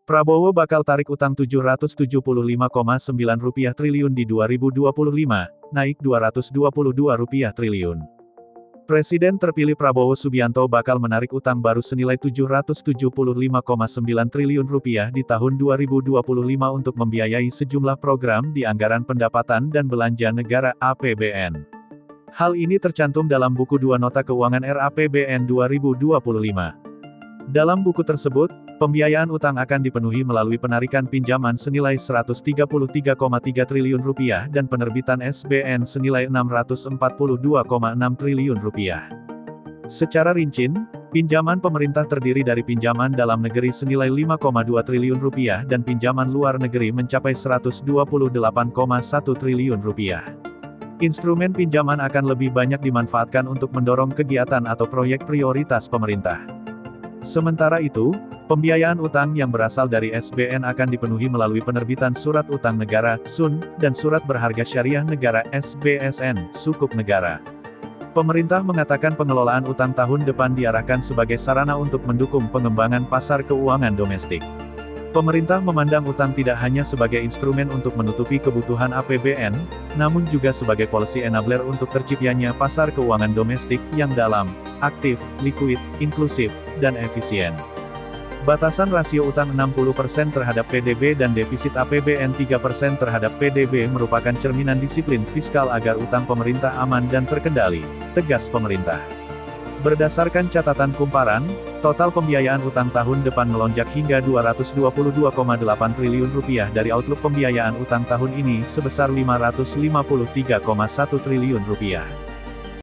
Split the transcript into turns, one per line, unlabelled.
Prabowo bakal tarik utang Rp775,9 triliun di 2025, naik Rp222 triliun. Presiden terpilih Prabowo Subianto bakal menarik utang baru senilai Rp775,9 triliun di tahun 2025 untuk membiayai sejumlah program di Anggaran Pendapatan dan Belanja Negara (APBN). Hal ini tercantum dalam buku 2 Nota Keuangan RAPBN 2025. Dalam buku tersebut, pembiayaan utang akan dipenuhi melalui penarikan pinjaman senilai Rp133,3 triliun dan penerbitan SBN senilai Rp642,6 triliun. Secara rinci, pinjaman pemerintah terdiri dari pinjaman dalam negeri senilai Rp5,2 triliun dan pinjaman luar negeri mencapai Rp128,1 triliun. Instrumen pinjaman akan lebih banyak dimanfaatkan untuk mendorong kegiatan atau proyek prioritas pemerintah. Sementara itu, pembiayaan utang yang berasal dari SBN akan dipenuhi melalui penerbitan Surat Utang Negara (SUN) dan Surat Berharga Syariah Negara (SBSN) Sukuk Negara. Pemerintah mengatakan pengelolaan utang tahun depan diarahkan sebagai sarana untuk mendukung pengembangan pasar keuangan domestik. Pemerintah memandang utang tidak hanya sebagai instrumen untuk menutupi kebutuhan APBN, namun juga sebagai policy enabler untuk terciptanya pasar keuangan domestik yang dalam, aktif, likuid, inklusif, dan efisien. Batasan rasio utang 60% terhadap PDB dan defisit APBN 3% terhadap PDB merupakan cerminan disiplin fiskal agar utang pemerintah aman dan terkendali, tegas pemerintah. Berdasarkan catatan kumparan, total pembiayaan utang tahun depan melonjak hingga Rp222,8 triliun dari outlook pembiayaan utang tahun ini sebesar Rp553,1 triliun.